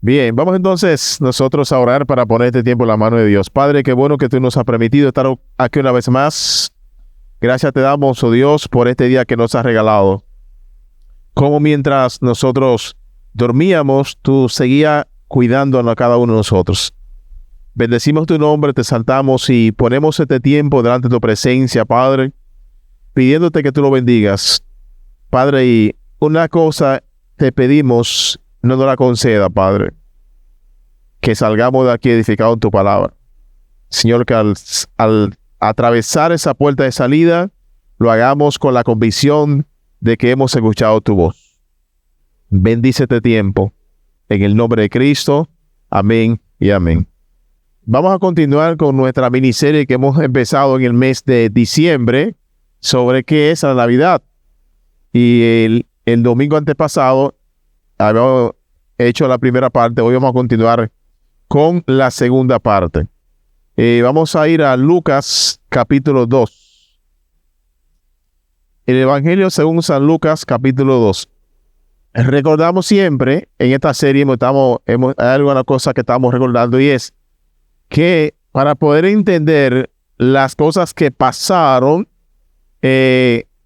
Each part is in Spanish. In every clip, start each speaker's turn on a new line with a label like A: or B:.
A: Bien, vamos entonces nosotros a orar para poner este tiempo en la mano de Dios. Padre, qué bueno que tú nos has permitido estar aquí una vez más. Gracias te damos, oh Dios, por este día que nos has regalado. Como mientras nosotros dormíamos, tú seguías cuidándonos a cada uno de nosotros. Bendecimos tu nombre, te exaltamos y ponemos este tiempo delante de tu presencia, Padre, pidiéndote que tú lo bendigas. Padre, y una cosa te pedimos, no nos la conceda, Padre, que salgamos de aquí edificados en tu palabra. Señor, que al atravesar esa puerta de salida, lo hagamos con la convicción de que hemos escuchado tu voz. Bendice este tiempo, en el nombre de Cristo. Amén y amén. Vamos a continuar con nuestra miniserie que hemos empezado en el mes de diciembre sobre qué es la Navidad. Y el domingo antepasado habíamos hecho la primera parte. Hoy vamos a continuar con la segunda parte. Vamos a ir a Lucas capítulo 2. El Evangelio según San Lucas capítulo 2. Recordamos siempre en esta serie, hay alguna cosa que estamos recordando, y es que para poder entender las cosas que pasaron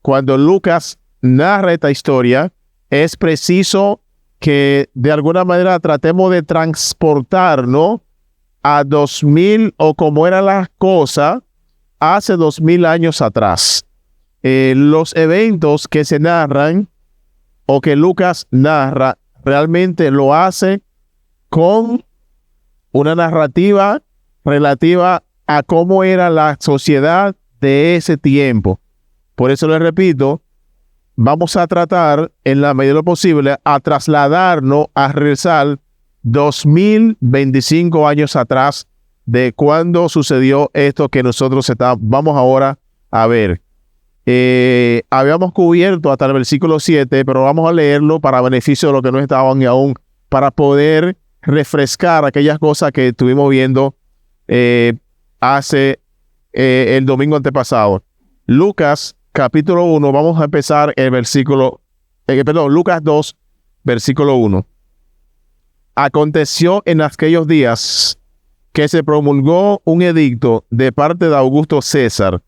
A: cuando Lucas narra esta historia, es preciso que de alguna manera tratemos de transportarnos a 2000 o como era la cosa hace 2000 años atrás. Los eventos que se narran o que Lucas narra realmente lo hace con una narrativa relativa a cómo era la sociedad de ese tiempo. Por eso les repito, vamos a tratar en la medida de lo posible a trasladarnos, a regresar 2025 años atrás de cuando sucedió esto que nosotros vamos ahora a ver. Habíamos cubierto hasta el versículo 7, pero vamos a leerlo para beneficio de los que no estaban aún, para poder refrescar aquellas cosas que estuvimos viendo hace el domingo antepasado. Lucas capítulo 1, vamos a empezar el versículo, Lucas 2, versículo 1. Aconteció en aquellos días que se promulgó un edicto de parte de Augusto César,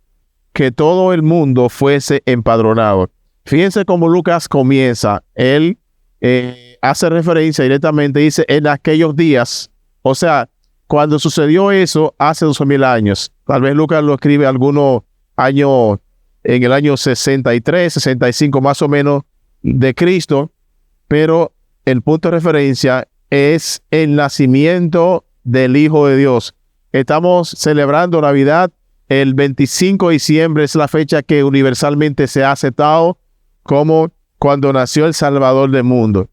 A: que todo el mundo fuese empadronado. Fíjense cómo Lucas comienza. Él hace referencia directamente, dice, en aquellos días. O sea, cuando sucedió eso hace 2000 años. Tal vez Lucas lo escribe algunos años, en el año 63, 65 más o menos de Cristo, pero el punto de referencia es el nacimiento del Hijo de Dios. Estamos celebrando Navidad. El 25 de diciembre es la fecha que universalmente se ha aceptado como cuando nació el Salvador del mundo.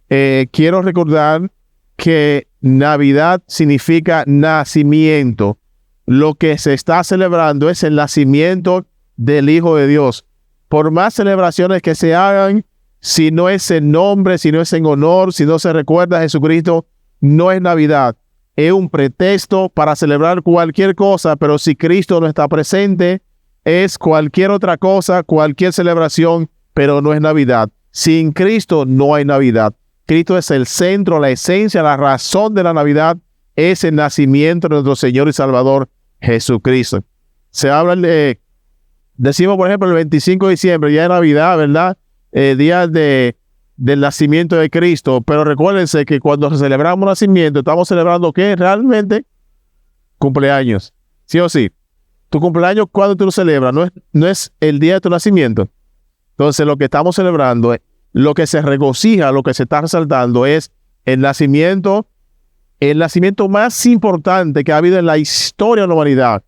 A: Quiero recordar que Navidad significa nacimiento. Lo que se está celebrando es el nacimiento del Hijo de Dios. Por más celebraciones que se hagan, si no es en nombre, si no es en honor, si no se recuerda a Jesucristo, no es Navidad. Es un pretexto para celebrar cualquier cosa, pero si Cristo no está presente, es cualquier otra cosa, cualquier celebración, pero no es Navidad. Sin Cristo no hay Navidad. Cristo es el centro, la esencia, la razón de la Navidad es el nacimiento de nuestro Señor y Salvador Jesucristo. Se habla decimos, por ejemplo, el 25 de diciembre, ya es Navidad, ¿verdad? Día del nacimiento de Cristo. Pero recuérdense que cuando celebramos nacimiento, estamos celebrando ¿qué? Realmente cumpleaños. ¿Sí o sí? Tu cumpleaños, ¿cuándo tú lo celebras? No es el día de tu nacimiento. Entonces, lo que estamos celebrando, lo que se regocija, lo que se está resaltando es el nacimiento más importante que ha habido en la historia de la humanidad.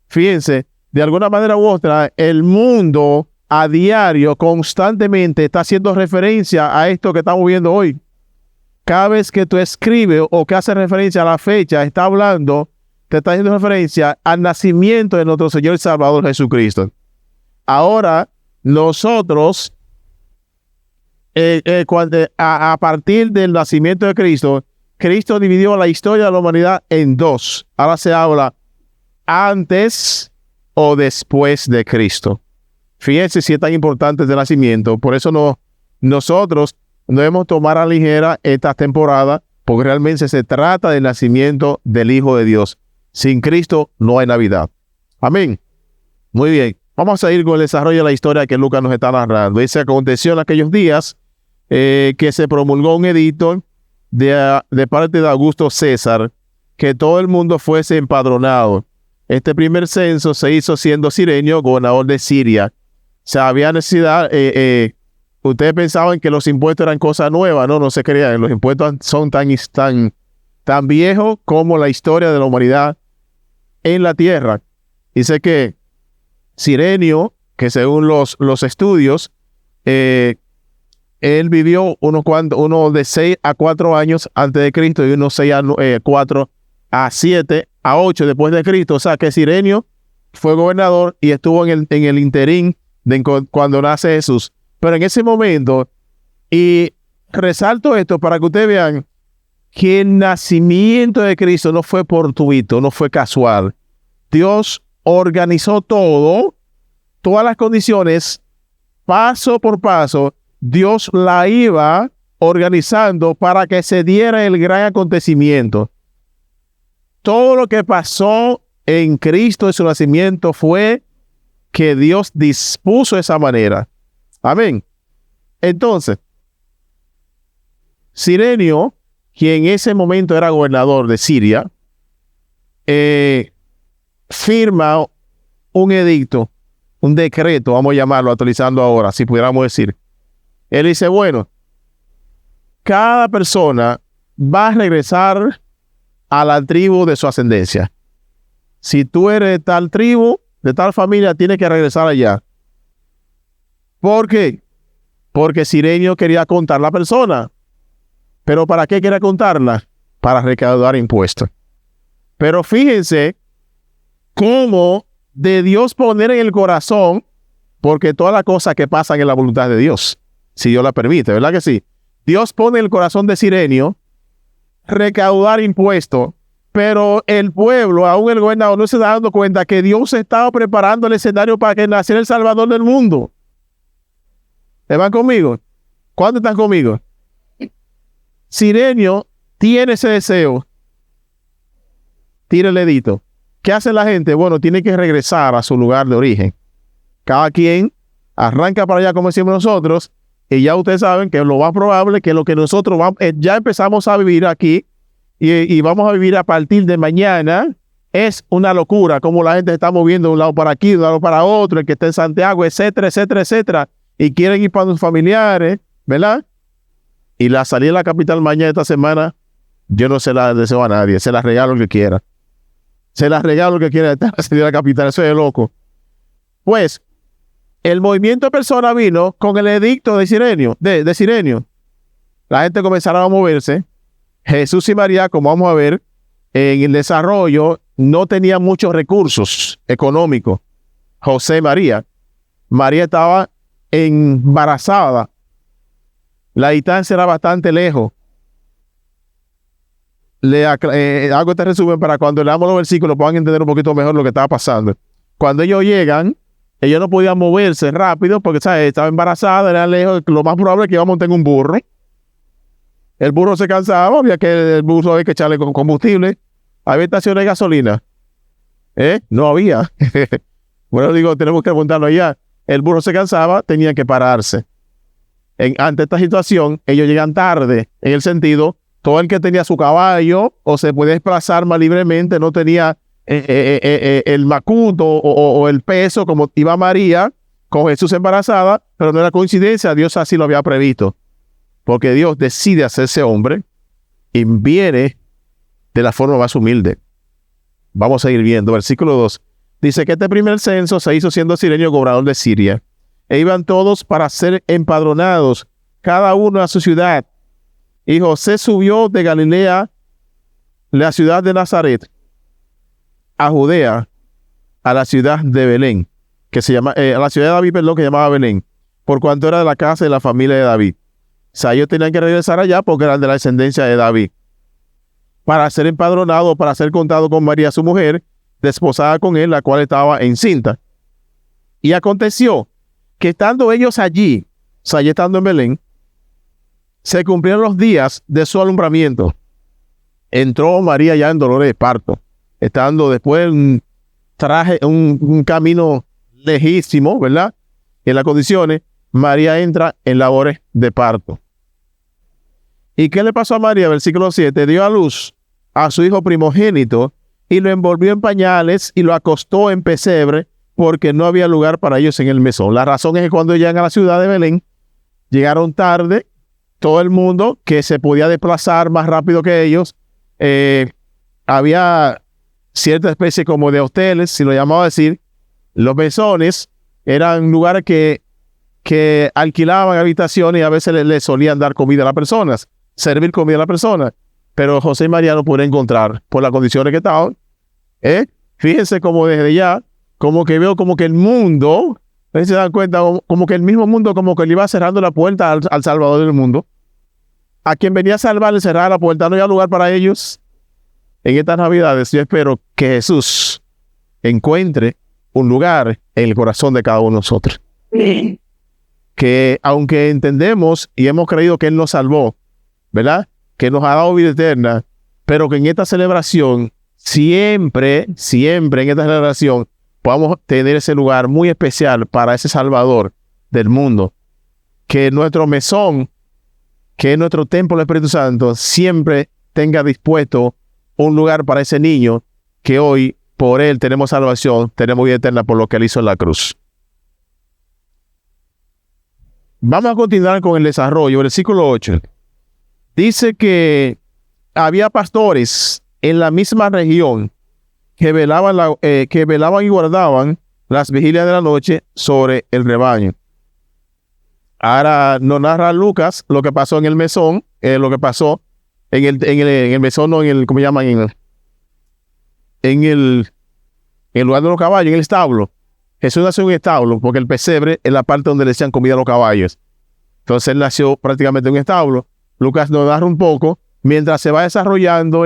A: Fíjense, de alguna manera u otra, el mundo a diario, constantemente, está haciendo referencia a esto que estamos viendo hoy. Cada vez que tú escribes o que hace referencia a la fecha, está hablando, te está haciendo referencia al nacimiento de nuestro Señor y Salvador Jesucristo. Ahora, nosotros, a partir del nacimiento de Cristo, Cristo dividió la historia de la humanidad en dos. Ahora se habla antes o después de Cristo. Fíjense si es tan importante este nacimiento. Por eso nosotros no debemos tomar a la ligera esta temporada, porque realmente se trata del nacimiento del Hijo de Dios. Sin Cristo no hay Navidad. Amén. Muy bien. Vamos a ir con el desarrollo de la historia que Lucas nos está narrando. Dice, aconteció en aquellos días que se promulgó un edicto de parte de Augusto César, que todo el mundo fuese empadronado. Este primer censo se hizo siendo Cirenio gobernador de Siria. O sea, había necesidad, ustedes pensaban que los impuestos eran cosas nuevas, no se crean. Los impuestos son tan viejos como la historia de la humanidad en la tierra. Dice que Cirenio, que según los estudios, él vivió uno de 6 a 4 años antes de Cristo y unos 4 a 7 a 8 después de Cristo. O sea que Cirenio fue gobernador y estuvo en el interín de cuando nace Jesús. Pero en ese momento, y resalto esto para que ustedes vean que el nacimiento de Cristo no fue fortuito, no fue casual. Dios organizó todas las condiciones, paso por paso. Dios la iba organizando para que se diera el gran acontecimiento. Todo lo que pasó en Cristo y su nacimiento fue que Dios dispuso de esa manera. Amén. Entonces, Cirenio, quien en ese momento era gobernador de Siria, firma un edicto, un decreto, vamos a llamarlo, actualizando ahora, si pudiéramos decir. Él dice, bueno, cada persona va a regresar a la tribu de su ascendencia. Si tú eres de tal tribu, de tal familia, tienes que regresar allá. ¿Por qué? Porque Cirenio quería contar la persona. ¿Pero para qué quería contarla? Para recaudar impuestos. Pero fíjense cómo de Dios poner en el corazón, porque todas las cosas que pasan en la voluntad de Dios, si Dios la permite, ¿verdad que sí? Dios pone en el corazón de Cirenio recaudar impuestos, pero el pueblo, aún el gobernador, no se está dando cuenta que Dios estaba preparando el escenario para que naciera el Salvador del mundo. ¿Le van conmigo? ¿Cuántos están conmigo? Cirenio tiene ese deseo. Tira el dedito. ¿Qué hace la gente? Bueno, tiene que regresar a su lugar de origen. Cada quien arranca para allá, como decimos nosotros, y ya ustedes saben que lo más probable es que lo que nosotros ya empezamos a vivir aquí y vamos a vivir a partir de mañana es una locura, como la gente se está moviendo de un lado para aquí, de un lado para otro, el que está en Santiago, etcétera, etcétera, etcétera, y quieren ir para sus familiares, ¿verdad? Y la salida de la capital mañana esta semana, yo no se la deseo a nadie, se la regalo lo que quiera. Se la regalo lo que quiera la salida de la capital, eso es loco. Pues, el movimiento de personas vino con el edicto de Cirenio. La gente comenzará a moverse. Jesús y María, como vamos a ver, en el desarrollo no tenían muchos recursos económicos. José y María. María estaba embarazada. La distancia era bastante lejos. Hago este resumen para cuando leamos los versículos puedan entender un poquito mejor lo que estaba pasando. Cuando ellos llegan, ellos no podían moverse rápido porque, ¿sabes? Estaba embarazada, era lejos. Lo más probable es que iba a montar en un burro. El burro se cansaba, había que echarle con combustible. ¿Había estaciones de gasolina? No había. Bueno, digo, tenemos que montarlo allá. El burro se cansaba, tenían que pararse. Ante esta situación, ellos llegan tarde, en el sentido, todo el que tenía su caballo o se podía desplazar más libremente, no tenía el macuto o el peso como iba María con Jesús embarazada, pero no era coincidencia, Dios así lo había previsto, porque Dios decide hacerse hombre y viene de la forma más humilde. Vamos a ir viendo, versículo 2, dice que este primer censo se hizo siendo Cirenio gobernador de Siria, e iban todos para ser empadronados, cada uno a su ciudad, y José subió de Galilea, la ciudad de Nazaret, a Judea, a la ciudad de Belén, que se llama, a la ciudad de David, perdón, que llamaba Belén, por cuanto era de la casa de la familia de David. O sea, ellos tenían que regresar allá porque eran de la descendencia de David, para ser empadronados, para ser contado con María, su mujer, desposada con él, la cual estaba encinta. Y aconteció que estando ellos allí, o sea, ya estando en Belén, se cumplieron los días de su alumbramiento. entró María ya en dolores de parto, estando después un camino lejísimo, ¿verdad? En las condiciones, María entra en labores de parto. ¿Y qué le pasó a María? Versículo 7, dio a luz a su hijo primogénito y lo envolvió en pañales y lo acostó en pesebre porque no había lugar para ellos en el mesón. La razón es que cuando llegan a la ciudad de Belén, llegaron tarde, todo el mundo que se podía desplazar más rápido que ellos. Había cierta especie como de hoteles, si lo llamaba a decir. Los mesones eran lugares que alquilaban habitaciones y a veces le solían dar comida a las personas, servir comida a las personas. Pero José y María no pudieron encontrar por las condiciones que estaban. Fíjense como desde ya, como que veo como que el mundo, se dan cuenta, como que el mismo mundo como que le iba cerrando la puerta al Salvador del mundo. A quien venía a salvar le cerraba la puerta, no había lugar para ellos. En estas Navidades yo espero que Jesús encuentre un lugar en el corazón de cada uno de nosotros. Que aunque entendemos y hemos creído que Él nos salvó, ¿verdad? Que nos ha dado vida eterna, pero que en esta celebración, siempre en esta celebración, podamos tener ese lugar muy especial para ese Salvador del mundo. Que nuestro mesón, que nuestro templo del Espíritu Santo, siempre tenga dispuesto un lugar para ese niño que hoy, por Él, tenemos salvación, tenemos vida eterna por lo que Él hizo en la cruz. Vamos a continuar con el desarrollo. Versículo 8. Dice que había pastores en la misma región que velaban y guardaban las vigilias de la noche sobre el rebaño. Ahora nos narra Lucas lo que pasó en el mesón, lo que pasó en el mesón, no en el, ¿cómo llaman? En el lugar de los caballos, en el establo. Jesús nació en un establo, porque el pesebre es la parte donde le echan comida a los caballos. Entonces él nació prácticamente en un establo. Lucas nos narra un poco, mientras se va desarrollando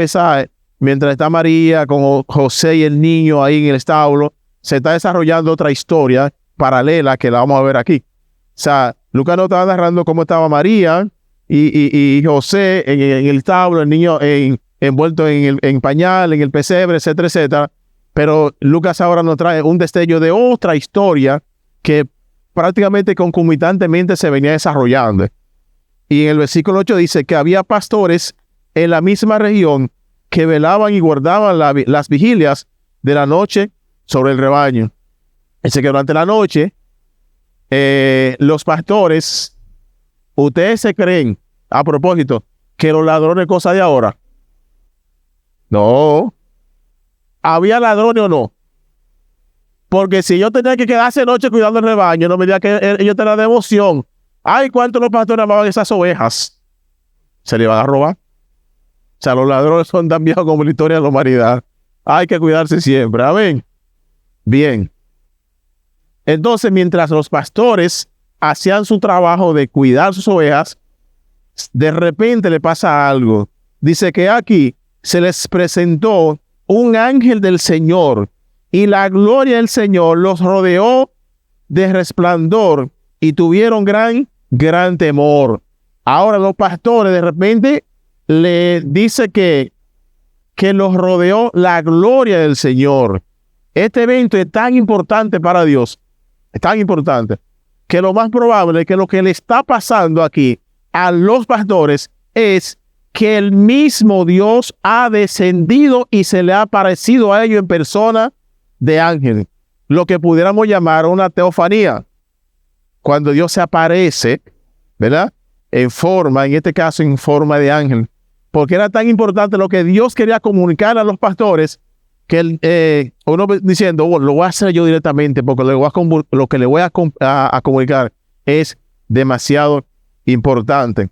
A: mientras está María con José y el niño ahí en el establo, se está desarrollando otra historia paralela que la vamos a ver aquí. O sea, Lucas nos estaba narrando cómo estaba María y José en el establo, el niño envuelto en pañal, en el pesebre, etcétera, etcétera. Pero Lucas ahora nos trae un destello de otra historia que prácticamente concomitantemente se venía desarrollando. Y en el versículo 8 dice que había pastores en la misma región que velaban y guardaban las vigilias de la noche sobre el rebaño. Dice que durante la noche los pastores, ustedes se creen, a propósito, que los ladrones es cosa de ahora. No. ¿Había ladrones o no? Porque si yo tenía que quedarse noche cuidando el rebaño, no me diga que ellos tenían devoción. Ay, ¿cuántos los pastores amaban esas ovejas? Se le iban a robar. O sea, los ladrones son tan viejos como la historia de la humanidad. Hay que cuidarse siempre. Amén. Bien. Entonces, mientras los pastores hacían su trabajo de cuidar sus ovejas, de repente le pasa algo. Dice que aquí se les presentó un ángel del Señor y la gloria del Señor los rodeó de resplandor y tuvieron gran temor. Ahora los pastores de repente le dice que los rodeó la gloria del Señor. Este evento es tan importante para Dios, es tan importante, que lo más probable es que lo que le está pasando aquí a los pastores es que el mismo Dios ha descendido y se le ha aparecido a ellos en persona de ángel. Lo que pudiéramos llamar una teofanía. Cuando Dios se aparece, ¿verdad? En este caso en forma de ángel. Porque era tan importante lo que Dios quería comunicar a los pastores que uno diciendo, bueno, lo voy a hacer yo directamente porque lo que le voy a comunicar es demasiado importante.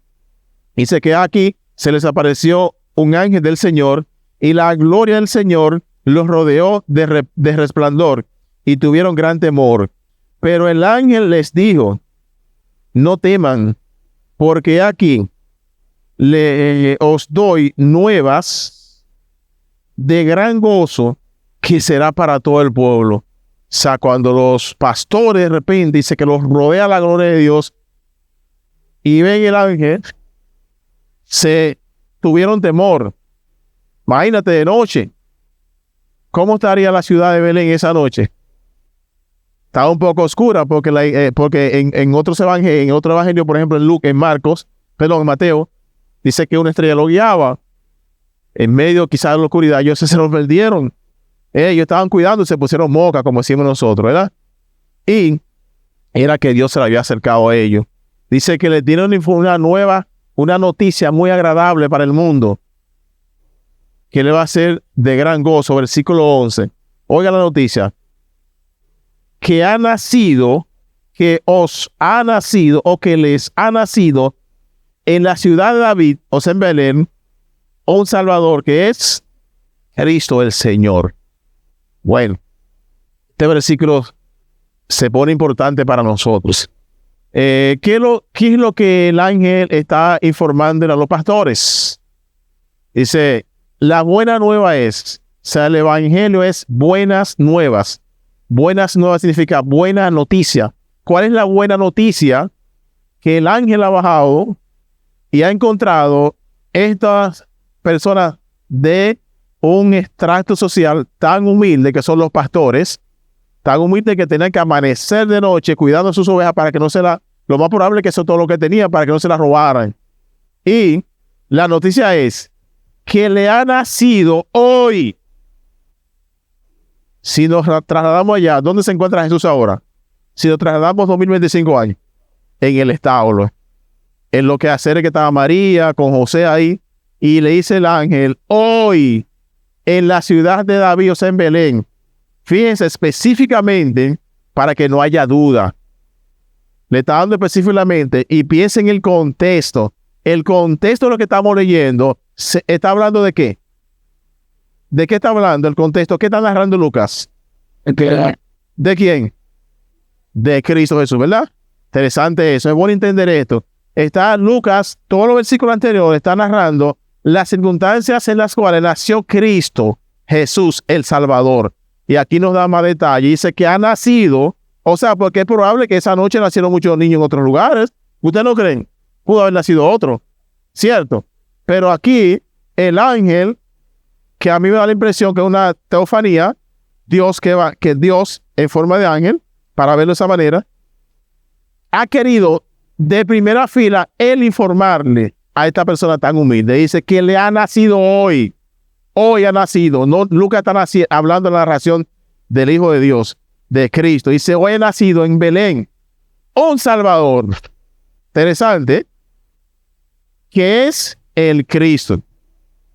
A: Dice que aquí se les apareció un ángel del Señor y la gloria del Señor los rodeó de resplandor y tuvieron gran temor. Pero el ángel les dijo, no teman, porque aquí os doy nuevas de gran gozo que será para todo el pueblo. O sea, cuando los pastores de repente dice que los rodea la gloria de Dios y ven el ángel, se tuvieron temor. Imagínate de noche. ¿Cómo estaría la ciudad de Belén esa noche? Estaba un poco oscura porque en otro evangelio, por ejemplo en Mateo, dice que una estrella lo guiaba. En medio quizás de la oscuridad, ellos se los perdieron. Ellos estaban cuidando y se pusieron moca, como decimos nosotros, ¿verdad? Y era que Dios se le había acercado a ellos. Dice que le dieron una noticia muy agradable para el mundo, que le va a ser de gran gozo. Versículo 11. Oiga la noticia. Que os ha nacido, o que les ha nacido en la ciudad de David, o sea, en Belén, un Salvador, que es Cristo el Señor. Bueno, este versículo se pone importante para nosotros. ¿Qué es lo que el ángel está informando a los pastores? Dice, la buena nueva es, o sea, el evangelio es buenas nuevas. Buenas nuevas significa buena noticia. ¿Cuál es la buena noticia? Que el ángel ha bajado y ha encontrado estas personas de un extracto social tan humilde que son los pastores, tan humilde que tenían que amanecer de noche cuidando de sus ovejas para que no lo más probable es que eso es todo lo que tenían, para que no se las robaran. Y la noticia es que le ha nacido hoy. Si nos trasladamos allá, ¿dónde se encuentra Jesús ahora? Si nos trasladamos 2025 años, en el establo, en lo que hacer que estaba María con José ahí, y le dice el ángel, hoy, en la ciudad de David, o sea, en Belén. Fíjense específicamente para que no haya duda. Le está dando específicamente y piensen en el contexto. El contexto de lo que estamos leyendo, ¿está hablando de qué? ¿De qué está hablando el contexto? ¿Qué está narrando Lucas? ¿De quién? De Cristo Jesús, ¿verdad? Interesante eso, es bueno entender esto. Está Lucas, todos los versículos anteriores, está narrando las circunstancias en las cuales nació Cristo, Jesús, el Salvador. Y aquí nos da más detalle. Dice que ha nacido, o sea, porque es probable que esa noche nacieron muchos niños en otros lugares. ¿Ustedes no creen? Pudo haber nacido otro, ¿cierto? Pero aquí, el ángel, que a mí me da la impresión que es una teofanía, que Dios en forma de ángel, para verlo de esa manera, ha querido de primera fila él informarle a esta persona tan humilde. Dice que le ha nacido hoy. Hoy ha nacido. No, Lucas está hablando de la narración del Hijo de Dios, de Cristo. Dice, hoy ha nacido en Belén un Salvador. Interesante. Que es el Cristo.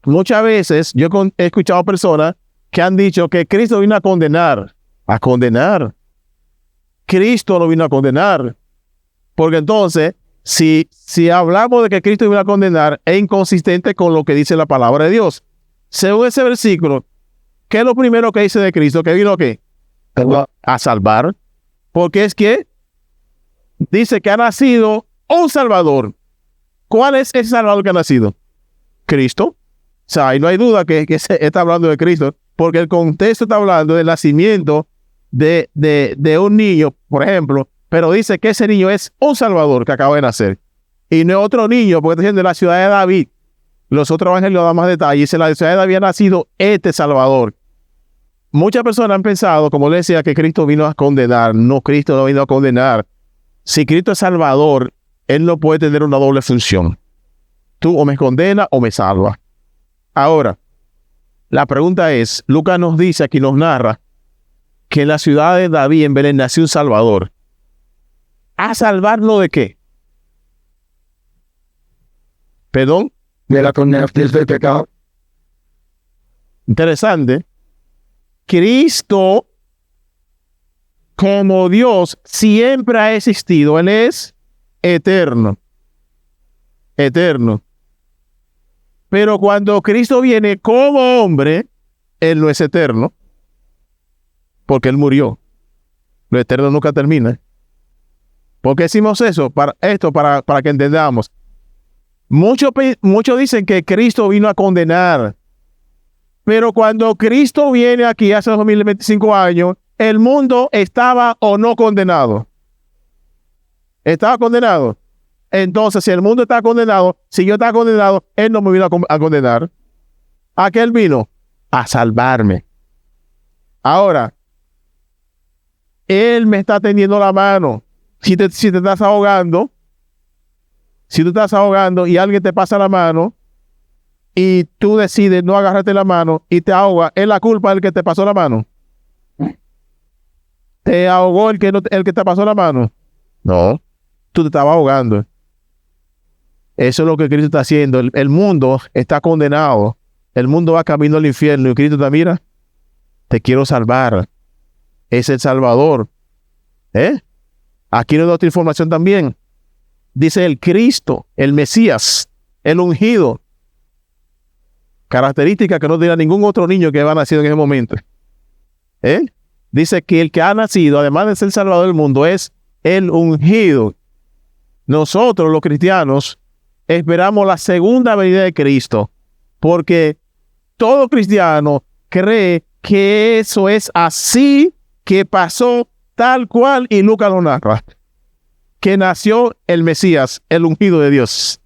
A: Muchas veces yo he escuchado personas que han dicho que Cristo vino a condenar. A condenar. Cristo no vino a condenar. Porque entonces, si hablamos de que Cristo vino a condenar, es inconsistente con lo que dice la palabra de Dios. Según ese versículo, ¿qué es lo primero que dice de Cristo? ¿Que vino a qué? A salvar. Porque es que dice que ha nacido un Salvador. ¿Cuál es ese Salvador que ha nacido? Cristo. O sea, y no hay duda que se está hablando de Cristo, porque el contexto está hablando del nacimiento de un niño, por ejemplo, pero dice que ese niño es un Salvador que acaba de nacer. Y no es otro niño, porque está diciendo de la ciudad de David. Los otros evangelios dan más detalles. Dice, la ciudad de David ha nacido este Salvador. Muchas personas han pensado, como les decía, que Cristo vino a condenar. No, Cristo no vino a condenar. Si Cristo es Salvador, Él no puede tener una doble función. Tú o me condenas o me salvas. Ahora, la pregunta es, Lucas nos dice, aquí nos narra, que en la ciudad de David, en Belén, nació un Salvador. ¿A salvarlo de qué? ¿Perdón?
B: De la condenación del pecado.
A: Interesante. Cristo, como Dios, siempre ha existido. Él es eterno. Eterno. Pero cuando Cristo viene como hombre, Él no es eterno. Porque Él murió. Lo eterno nunca termina. ¿Por qué decimos eso? Para que entendamos. Muchos dicen que Cristo vino a condenar. Pero cuando Cristo viene aquí hace 2025 años, el mundo estaba o no condenado. ¿Estaba condenado? Entonces, si el mundo está condenado, si yo estaba condenado, Él no me vino a condenar. ¿A qué Él vino? A salvarme. Ahora, Él me está tendiendo la mano. Si te estás ahogando, si tú estás ahogando y alguien te pasa la mano y tú decides no agarrarte la mano y te ahoga, ¿es la culpa del que te pasó la mano? ¿Te ahogó el que te pasó la mano? No, tú te estabas ahogando. Eso es lo que Cristo está haciendo. El mundo está condenado. El mundo va camino al infierno y Cristo te mira, te quiero salvar. Es el Salvador. Aquí nos da otra información también. Dice el Cristo, el Mesías, el ungido. Característica que no tenía ningún otro niño que había nacido en ese momento. Dice que el que ha nacido, además de ser Salvador del mundo, es el ungido. Nosotros, los cristianos, esperamos la segunda venida de Cristo, porque todo cristiano cree que eso es así, que pasó tal cual, y Lucas lo narra, que nació el Mesías, el ungido de Dios.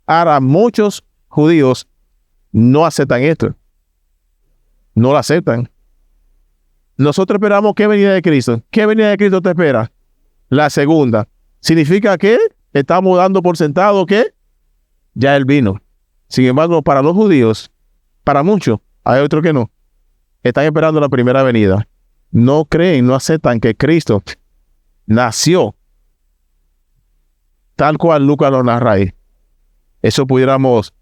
A: Ahora, muchos judíos no aceptan esto. No lo aceptan. Nosotros esperamos ¿qué venida de Cristo? ¿Qué venida de Cristo te espera? La segunda. ¿Significa que estamos dando por sentado que ya Él vino? Sin embargo, para los judíos, para muchos, hay otros que no. Están esperando la primera venida. No creen, no aceptan que Cristo nació tal cual Lucas lo narra ahí. Eso pudiéramos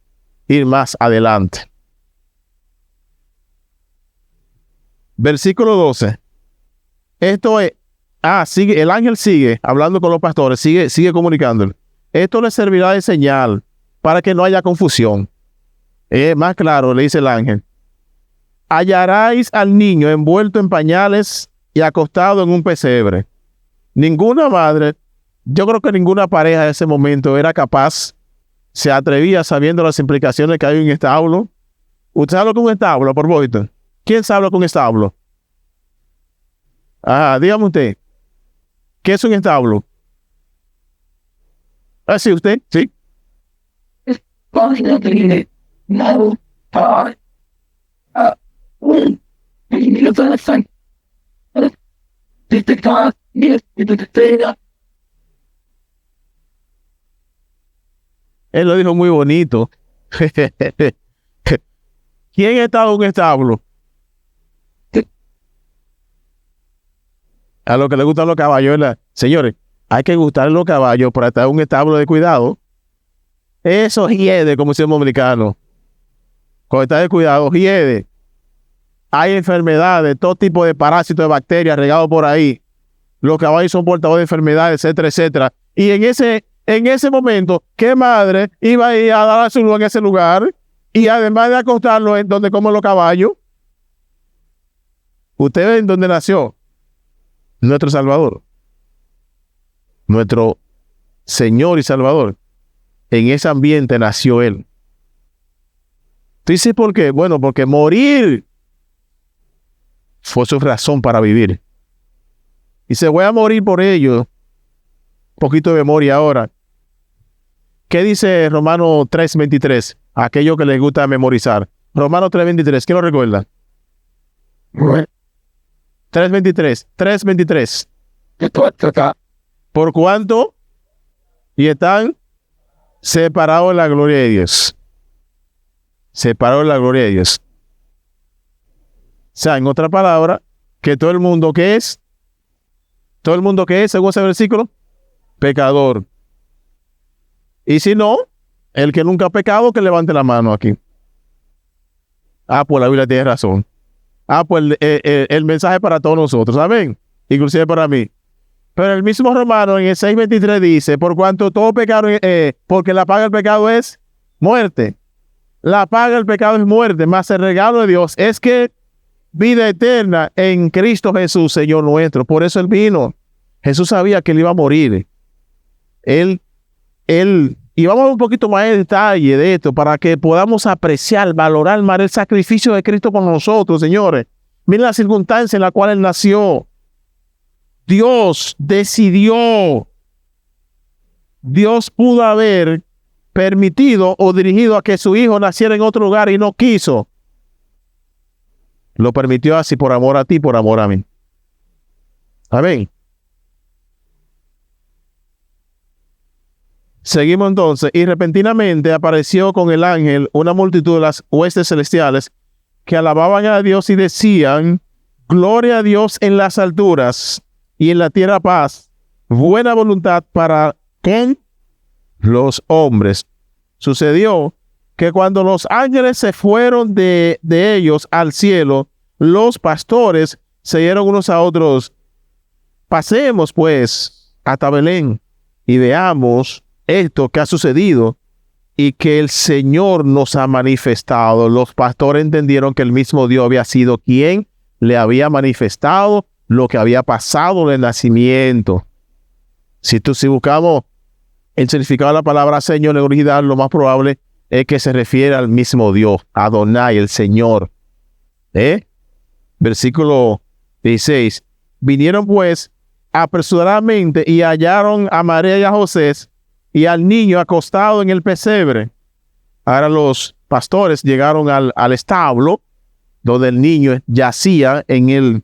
A: ir más adelante. Versículo 12. Esto es, sigue, el ángel sigue hablando con los pastores, sigue comunicándolo. Esto les servirá de señal para que no haya confusión. Más claro, le dice el ángel. Hallaréis al niño envuelto en pañales y acostado en un pesebre. Ninguna madre, yo creo que ninguna pareja en ese momento era capaz, se atrevía sabiendo las implicaciones que hay en un establo. ¿Usted sabe lo que es un establo, por favor? ¿Quién sabe lo que es un establo? Dígame usted. ¿Qué es un establo? ¿Sí, usted? ¿Sí? Él lo dijo muy bonito. ¿Quién está en un establo? A lo que le gustan los caballos, ¿verdad? Señores, hay que gustar los caballos para estar en un establo de cuidado. Eso hiede, como decimos americanos. Cuando está de cuidado, hiede. Hay enfermedades, todo tipo de parásitos, de bacterias regados por ahí. Los caballos son portadores de enfermedades, etcétera, etcétera. Y en ese momento, ¿qué madre iba a ir a dar a su lugar en ese lugar? Y además de acostarlo en donde comen los caballos, usted ve en donde nació nuestro Salvador, nuestro Señor y Salvador. En ese ambiente nació Él. ¿Tú dices por qué? Bueno, porque morir fue su razón para vivir. Y se voy a morir por ello. Un poquito de memoria ahora. ¿Qué dice Romanos 3:23? Aquello que les gusta memorizar. Romanos 3:23, ¿quién lo recuerda? 3:23. ¿Por cuánto? Y están separados en la gloria de Dios. Separados en la gloria de Dios. O sea, en otra palabra, que todo el mundo que es, según ese versículo, pecador. Y si no, el que nunca ha pecado, que levante la mano aquí. Pues la Biblia tiene razón. Pues el mensaje para todos nosotros, ¿saben? Inclusive para mí. Pero el mismo Romano en el 6:23 dice, por cuanto todo pecado, porque la paga del pecado es muerte. La paga del pecado es muerte, mas el regalo de Dios es que vida eterna en Cristo Jesús, Señor nuestro. Por eso Él vino. Jesús sabía que Él iba a morir. Y vamos a ver un poquito más de detalle de esto para que podamos apreciar, valorar más el sacrificio de Cristo por nosotros, señores. Miren la circunstancia en la cual Él nació. Dios decidió. Dios pudo haber permitido o dirigido a que su hijo naciera en otro lugar y no quiso. Lo permitió así por amor a ti, por amor a mí. Amén. Seguimos entonces. Y repentinamente apareció con el ángel una multitud de las huestes celestiales que alababan a Dios y decían: gloria a Dios en las alturas y en la tierra paz, buena voluntad para con los hombres. Sucedió que cuando los ángeles se fueron de ellos al cielo, los pastores se dieron unos a otros: pasemos pues hasta Belén y veamos esto que ha sucedido y que el Señor nos ha manifestado. Los pastores entendieron que el mismo Dios había sido quien le había manifestado lo que había pasado en el nacimiento. Si buscamos el significado de la palabra Señor en original, lo más probable es que se refiere al mismo Dios, Adonai, el Señor. Versículo 16. Vinieron pues apresuradamente y hallaron a María y a José y al niño acostado en el pesebre. Ahora los pastores llegaron al establo donde el niño yacía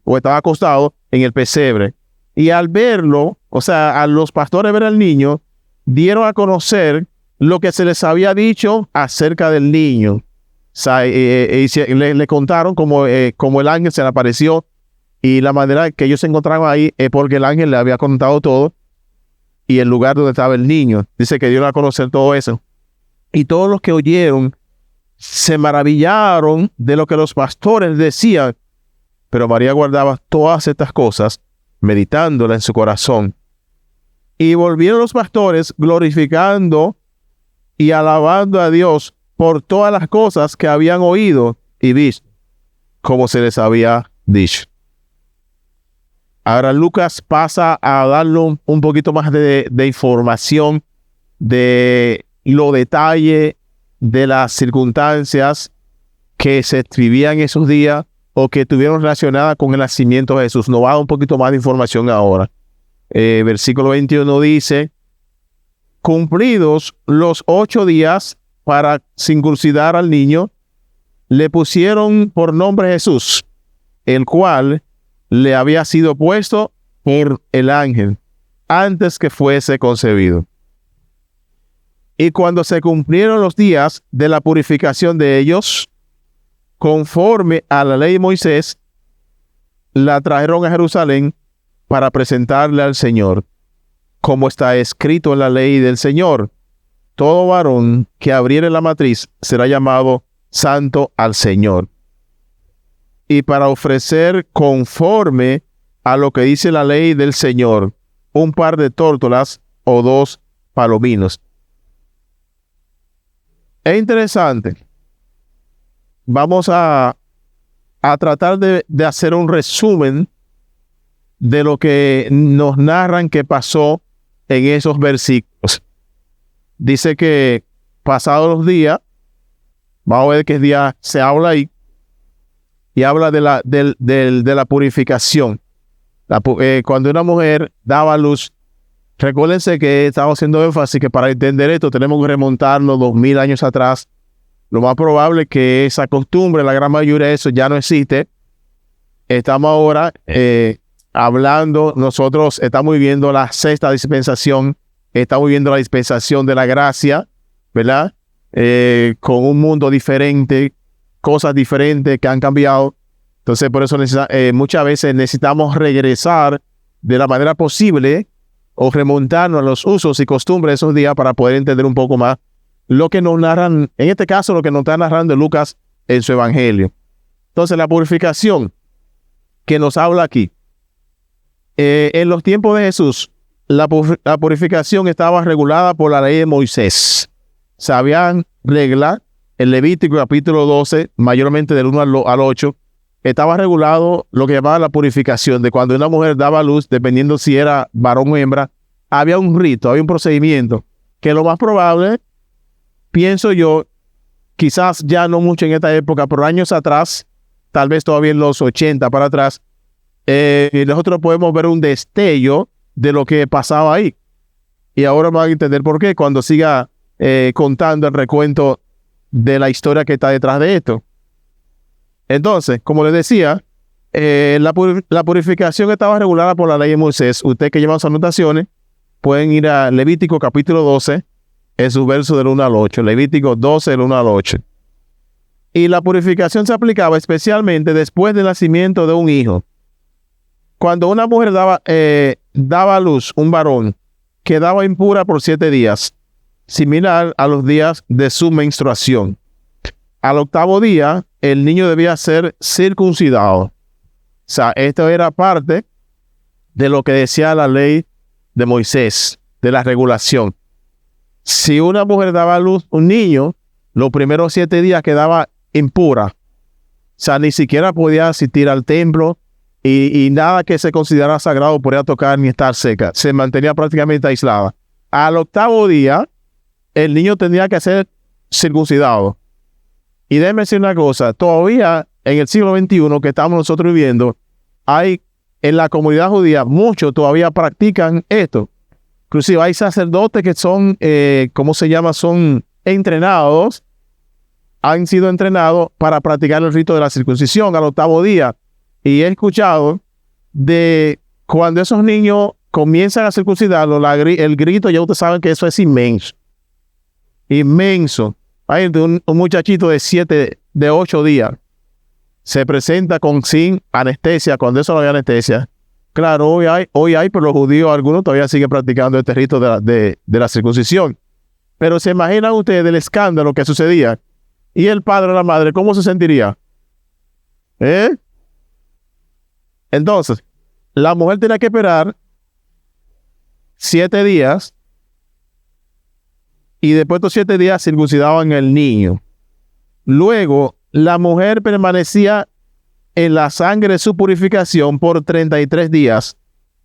A: o estaba acostado en el pesebre. Y al verlo, o sea, a los pastores ver al niño, dieron a conocer lo que se les había dicho acerca del niño. O sea, le contaron como el ángel se le apareció, y la manera que ellos se encontraban ahí es porque el ángel le había contado todo y el lugar donde estaba el niño. Dice que dieron a conocer todo eso. Y todos los que oyeron se maravillaron de lo que los pastores decían, pero María guardaba todas estas cosas, meditándolas en su corazón. Y volvieron los pastores glorificando y alabando a Dios por todas las cosas que habían oído y visto, como se les había dicho. Ahora Lucas pasa a darle un poquito más de información de los detalles de las circunstancias que se escribían esos días o que estuvieron relacionadas con el nacimiento de Jesús. Nos va a dar un poquito más de información ahora. Versículo 21 dice: cumplidos los 8 días para circuncidar al niño, le pusieron por nombre Jesús, el cual le había sido puesto por el ángel antes que fuese concebido. Y cuando se cumplieron los días de la purificación de ellos, conforme a la ley de Moisés, la trajeron a Jerusalén para presentarle al Señor, como está escrito en la ley del Señor: todo varón que abriere la matriz será llamado santo al Señor. Y para ofrecer conforme a lo que dice la ley del Señor, un par de tórtolas o 2 palominos. Es interesante. Vamos a tratar de hacer un resumen de lo que nos narran que pasó en esos versículos. Dice que pasados los días, vamos a ver qué día se habla ahí, y habla de la purificación. Cuando una mujer daba a luz, recuérdense que estamos haciendo énfasis que para entender esto tenemos que remontarnos 2000 años atrás. Lo más probable es que esa costumbre, la gran mayoría de eso ya no existe. Estamos ahora hablando, nosotros estamos viviendo la 6ª dispensación, estamos viviendo la dispensación de la gracia, ¿verdad? Con un mundo diferente, cosas diferentes que han cambiado. Entonces, por eso muchas veces necesitamos regresar de la manera posible o remontarnos a los usos y costumbres de esos días para poder entender un poco más lo que nos narran, en este caso lo que nos está narrando Lucas en su evangelio. Entonces, la purificación que nos habla aquí. En los tiempos de Jesús, la purificación estaba regulada por la ley de Moisés. Se habían reglas, en Levítico capítulo 12, mayormente del 1 al 8, estaba regulado lo que llamaba la purificación, de cuando una mujer daba a luz, dependiendo si era varón o hembra, había un rito, había un procedimiento, que lo más probable, pienso yo, quizás ya no mucho en esta época, pero años atrás, tal vez todavía en los 80 para atrás, nosotros podemos ver un destello de lo que pasaba ahí. Y ahora van a entender por qué cuando siga contando el recuento de la historia que está detrás de esto. Entonces, como les decía, la purificación estaba regulada por la ley de Moisés. Ustedes que llevan sus anotaciones pueden ir a Levítico capítulo 12, en sus versos del 1 al 8. Levítico 12, del 1 al 8. Y la purificación se aplicaba especialmente después del nacimiento de un hijo. Cuando una mujer daba a luz un varón, quedaba impura por 7 días, similar a los días de su menstruación. Al 8º día, el niño debía ser circuncidado. O sea, esto era parte de lo que decía la ley de Moisés, de la regulación. Si una mujer daba a luz un niño, los primeros 7 días quedaba impura. O sea, ni siquiera podía asistir al templo y nada que se considerara sagrado podía tocar ni estar seca. Se mantenía prácticamente aislada. Al 8º día, el niño tenía que ser circuncidado. Y déjeme decir una cosa, todavía en el siglo XXI que estamos nosotros viviendo, hay en la comunidad judía, muchos todavía practican esto. Inclusive hay sacerdotes que son, ¿cómo se llama? Son entrenados, han sido entrenados para practicar el rito de la circuncisión al 8º día. Y he escuchado de cuando esos niños comienzan a circuncidarlo, el grito, ya ustedes saben que eso es inmenso. Inmenso. Hay un muchachito de 8 días. Se presenta sin anestesia, cuando eso no había anestesia. Claro, hoy hay, pero los judíos, algunos todavía siguen practicando este rito de la circuncisión. Pero se imaginan ustedes el escándalo que sucedía. Y el padre o la madre, ¿cómo se sentiría? Entonces, la mujer tenía que esperar 7 días y después de estos 7 días circuncidaban el niño. Luego, la mujer permanecía en la sangre de su purificación por 33 días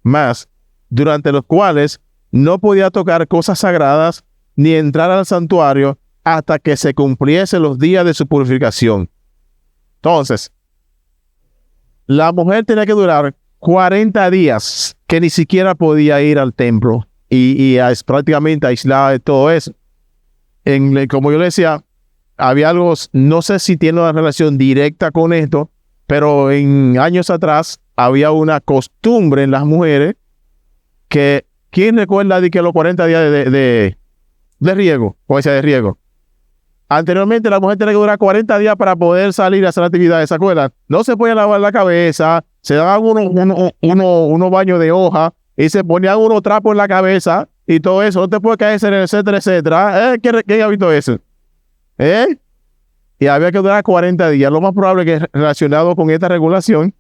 A: más, durante los cuales no podía tocar cosas sagradas ni entrar al santuario hasta que se cumpliesen los días de su purificación. Entonces, la mujer tenía que durar 40 días que ni siquiera podía ir al templo y es prácticamente aislada de todo eso. Como yo le decía, había algo, no sé si tiene una relación directa con esto, pero en años atrás había una costumbre en las mujeres que, ¿quién recuerda de que los 40 días de riego? O sea, de riego. Anteriormente la mujer tenía que durar 40 días para poder salir a hacer actividades, ¿se acuerdan? No se podía lavar la cabeza, se daban unos baños de hoja y se ponían unos trapos en la cabeza y todo eso. No te puede caer, etcétera, etcétera. ¿Quién ha visto eso? Y había que durar 40 días. Lo más probable que relacionado con esta regulación,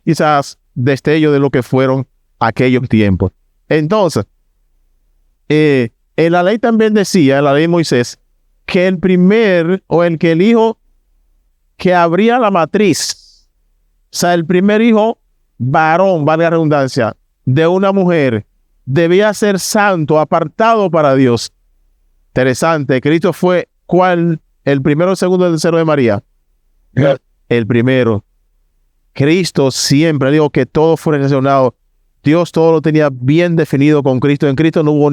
A: quizás destello de lo que fueron aquellos tiempos. Entonces, en la ley también decía, en la ley de Moisés, que el hijo que abría la matriz, o sea, el primer hijo varón, vale la redundancia, de una mujer, debía ser santo, apartado para Dios. Interesante. Cristo fue, ¿cuál? ¿El primero, el segundo, el tercero de María? El primero. Cristo siempre, digo que todo fue relacionado. Dios todo lo tenía bien definido con Cristo. En Cristo no hubo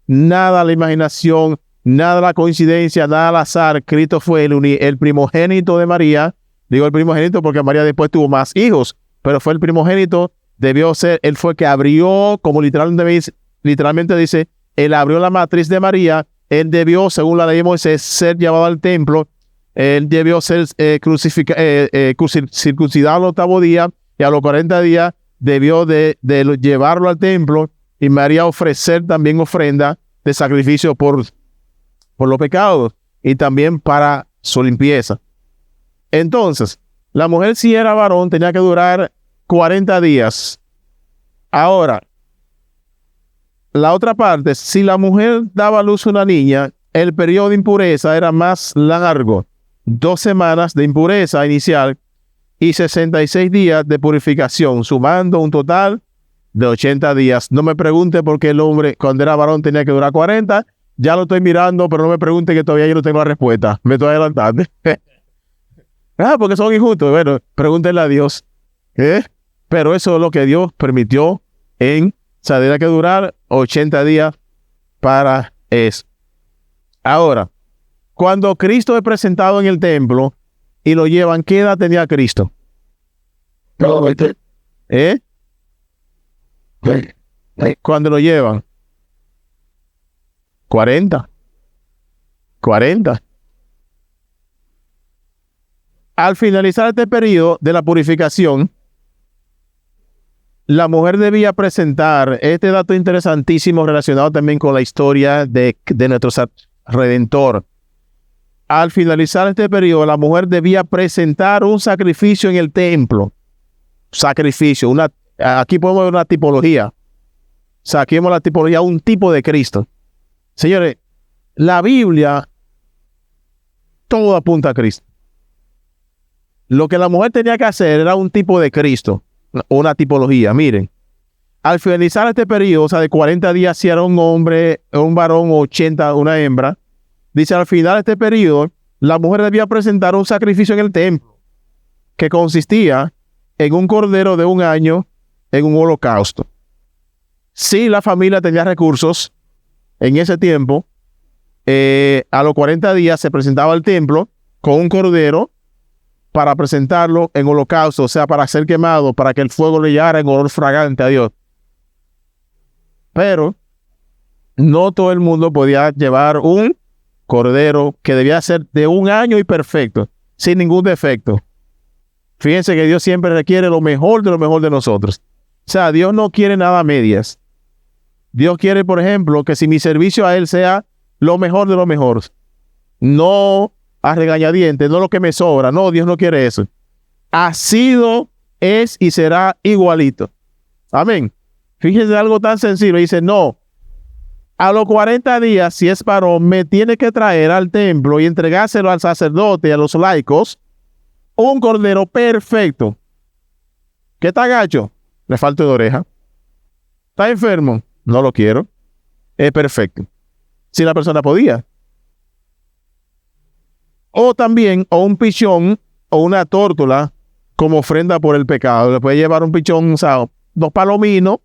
A: nada a la imaginación, nada a la coincidencia, nada al azar. Cristo fue el primogénito de María. Digo el primogénito porque María después tuvo más hijos, pero fue el primogénito. Debió ser, él fue que abrió, como literalmente dice, él abrió la matriz de María. Él debió, según la ley de Moisés, ser llevado al templo. Él debió ser circuncidado al 8º día y a los 40 días debió de llevarlo al templo y María ofrecer también ofrenda de sacrificio por los pecados y también para su limpieza. Entonces, la mujer, si era varón, tenía que durar 40 días. Ahora, la otra parte, si la mujer daba a luz a una niña, el periodo de impureza era más largo. 2 semanas de impureza inicial y 66 días de purificación, sumando un total de 80 días. No me pregunte por qué el hombre, cuando era varón, tenía que durar 40. Ya lo estoy mirando, pero no me pregunte que todavía yo no tengo la respuesta. Me estoy adelantando. Porque son injustos. Bueno, pregúntenle a Dios. Pero eso es lo que Dios permitió tenía que durar 80 días para eso. Ahora, cuando Cristo es presentado en el templo, y lo llevan. ¿Qué edad tenía Cristo?
B: No, 20.
A: ¿Eh? Cuando lo llevan. 40. 40. Al finalizar este periodo de la purificación, la mujer debía presentar, este dato interesantísimo relacionado también con la historia de nuestro Redentor. Al finalizar este periodo, la mujer debía presentar un sacrificio en el templo. Sacrificio. Aquí podemos ver una tipología. Saquemos la tipología, un tipo de Cristo. Señores, la Biblia, todo apunta a Cristo. Lo que la mujer tenía que hacer era un tipo de Cristo, una tipología. Miren, al finalizar este periodo, o sea, de 40 días, si era un hombre, un varón, 80, una hembra, dice, al final de este periodo, la mujer debía presentar un sacrificio en el templo, que consistía en un cordero de un año, en un holocausto. Si la familia tenía recursos, en ese tiempo, a los 40 días se presentaba al templo con un cordero para presentarlo en holocausto, o sea, para ser quemado, para que el fuego le llegara en olor fragante a Dios. Pero no todo el mundo podía llevar un cordero que debía ser de un año y perfecto, sin ningún defecto. Fíjense que Dios siempre requiere lo mejor de nosotros. O sea, Dios no quiere nada a medias. Dios quiere, por ejemplo, que si mi servicio a Él sea lo mejor de lo mejor, no a regañadientes, no lo que me sobra. No, Dios no quiere eso. Ha sido, es y será igualito. Amén. Fíjense algo tan sencillo. Dice, no, a los 40 días, si es varón, me tiene que traer al templo y entregárselo al sacerdote y a los laicos un cordero perfecto. ¿Qué está gacho? Le falta de oreja. ¿Está enfermo? No lo quiero. Es perfecto. Si la persona podía. O también, o un pichón, o una tórtola, como ofrenda por el pecado. Le puede llevar un pichón, o sea, 2 palominos,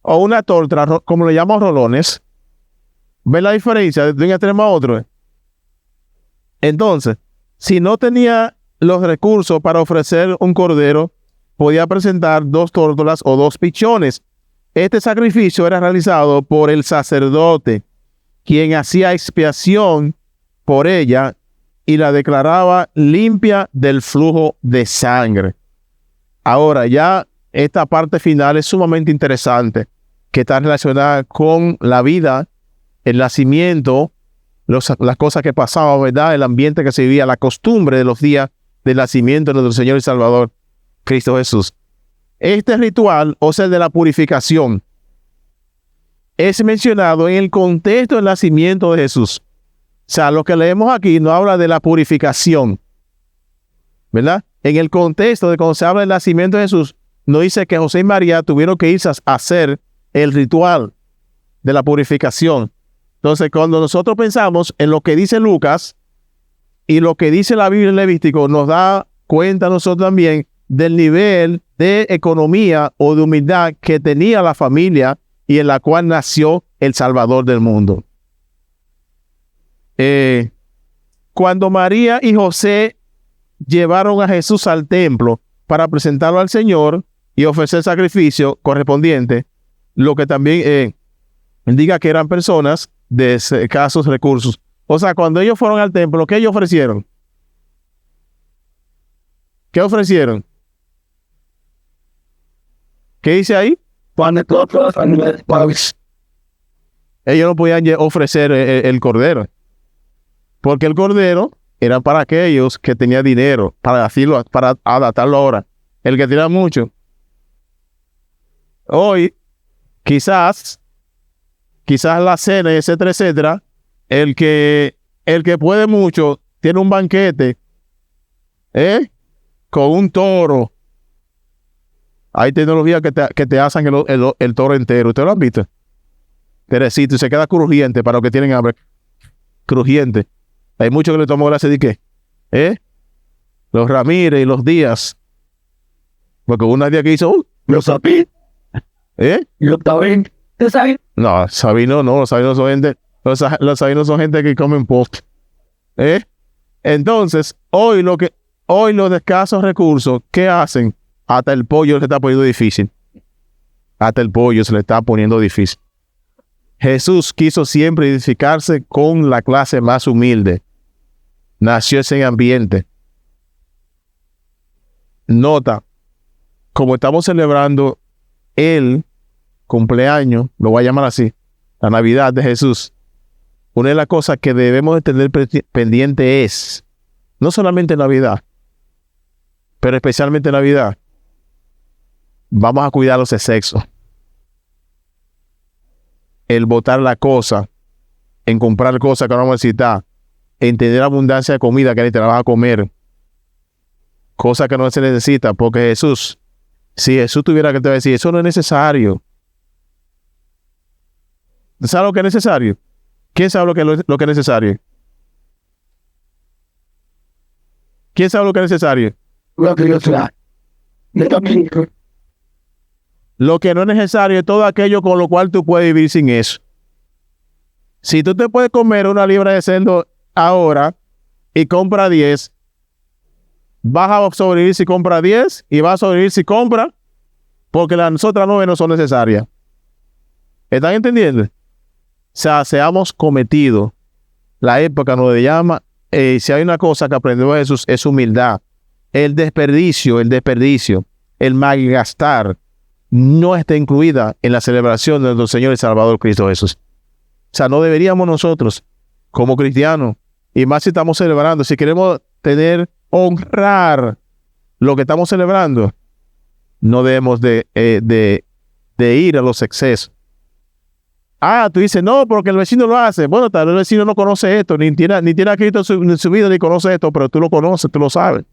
A: o una tórtola, como le llamamos rolones. ¿Ven la diferencia de un extremo a otro? Entonces, si no tenía los recursos para ofrecer un cordero, podía presentar 2 tórtolas o 2 pichones. Este sacrificio era realizado por el sacerdote, quien hacía expiación por ella y la declaraba limpia del flujo de sangre. Ahora, ya esta parte final es sumamente interesante, que está relacionada con la vida, el nacimiento, las cosas que pasaban, ¿verdad? El ambiente que se vivía, la costumbre de los días del nacimiento de nuestro Señor y Salvador, Cristo Jesús. Este ritual, o sea, el de la purificación, es mencionado en el contexto del nacimiento de Jesús. O sea, lo que leemos aquí no habla de la purificación, ¿verdad? En el contexto de cuando se habla del nacimiento de Jesús, no dice que José y María tuvieron que irse a hacer el ritual de la purificación. Entonces, cuando nosotros pensamos en lo que dice Lucas y lo que dice la Biblia en Levítico, nos da cuenta a nosotros también del nivel de economía o de humildad que tenía la familia y en la cual nació el Salvador del mundo. Cuando María y José llevaron a Jesús al templo para presentarlo al Señor y ofrecer sacrificio correspondiente, lo que también indica que eran personas de escasos recursos. O sea, cuando ellos fueron al templo, ¿qué ellos ofrecieron? ¿Qué ofrecieron? ¿Qué dice ahí? Ellos no podían ofrecer el cordero, porque el cordero era para aquellos que tenían dinero, para decirlo, para adaptarlo ahora. El que tenía mucho. Hoy, quizás la cena, etcétera, etcétera, el que puede mucho, tiene un banquete, con un toro. Hay tecnología que te hacen el toro entero. ¿Usted lo han visto? Teresito, y se queda crujiente para los que tienen hambre. Crujiente. Hay muchos que le toman gracia de qué. Los Ramírez y los Díaz. Porque hubo una día que hizo,
B: Los Sabí. Yo también. ¿Te sabes?
A: No, Sabino no, los Sabinos son gente, los Sabinos son gente que comen post. Entonces, hoy los de escasos recursos, ¿qué hacen? Hasta el pollo se está poniendo difícil. Hasta el pollo se le está poniendo difícil. Jesús quiso siempre identificarse con la clase más humilde. Nació ese ambiente. Nota, como estamos celebrando el cumpleaños, lo voy a llamar así, la Navidad de Jesús, una de las cosas que debemos de tener pendiente es, no solamente Navidad, pero especialmente Navidad, vamos a cuidar los excesos. El botar la cosa, en comprar cosas que no vamos a necesitar, en tener abundancia de comida que ni te la vas a comer, cosas que no se necesita, porque Jesús, si Jesús tuviera que te decir, eso no es necesario. ¿Sabes lo que es necesario? ¿Quién sabe lo que es necesario? ¿Quién sabe lo que es necesario?
B: Lo que yo sea.
A: Lo que no es necesario es todo aquello con lo cual tú puedes vivir sin eso. Si tú te puedes comer una libra de cerdo ahora y compra 10, vas a sobrevivir si compra 10 y vas a sobrevivir si compra, porque las otras 9 no son necesarias. ¿Están entendiendo? O sea, seamos cometidos. La época nos llama, si hay una cosa que aprendió Jesús, es humildad. El desperdicio, el malgastar, no está incluida en la celebración de nuestro Señor y Salvador Cristo Jesús. O sea, no deberíamos nosotros, como cristianos, y más si estamos celebrando, si queremos honrar lo que estamos celebrando, no debemos de ir a los excesos. Tú dices, no, porque el vecino lo hace. Bueno, tal vez el vecino no conoce esto, ni tiene a Cristo en su vida, ni conoce esto, pero tú lo conoces, tú lo sabes.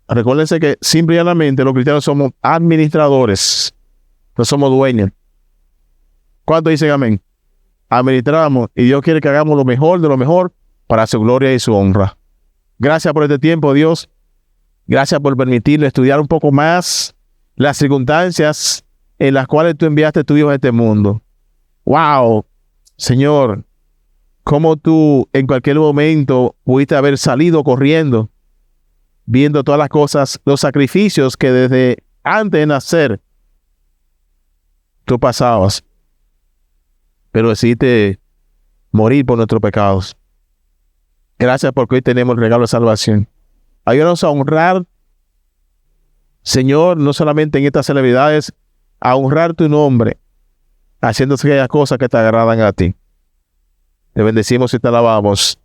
A: Recuérdense que simple y llanamente los cristianos somos administradores, no somos dueños. ¿Cuántos dicen amén? Administramos y Dios quiere que hagamos lo mejor de lo mejor para su gloria y su honra. Gracias por este tiempo, Dios. Gracias por permitirle estudiar un poco más las circunstancias en las cuales tú enviaste a tu Hijo a este mundo. ¡Wow! Señor, cómo tú en cualquier momento pudiste haber salido corriendo, viendo todas las cosas, los sacrificios que desde antes de nacer tú pasabas, pero decidiste morir por nuestros pecados. Gracias porque hoy tenemos el regalo de salvación. Ayúdanos a honrar, Señor, no solamente en estas celebridades, a honrar tu nombre, haciendo aquellas cosas que te agradan a ti. Te bendecimos y te alabamos.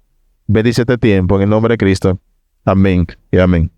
A: Bendice este tiempo en el nombre de Cristo. Amén y amén.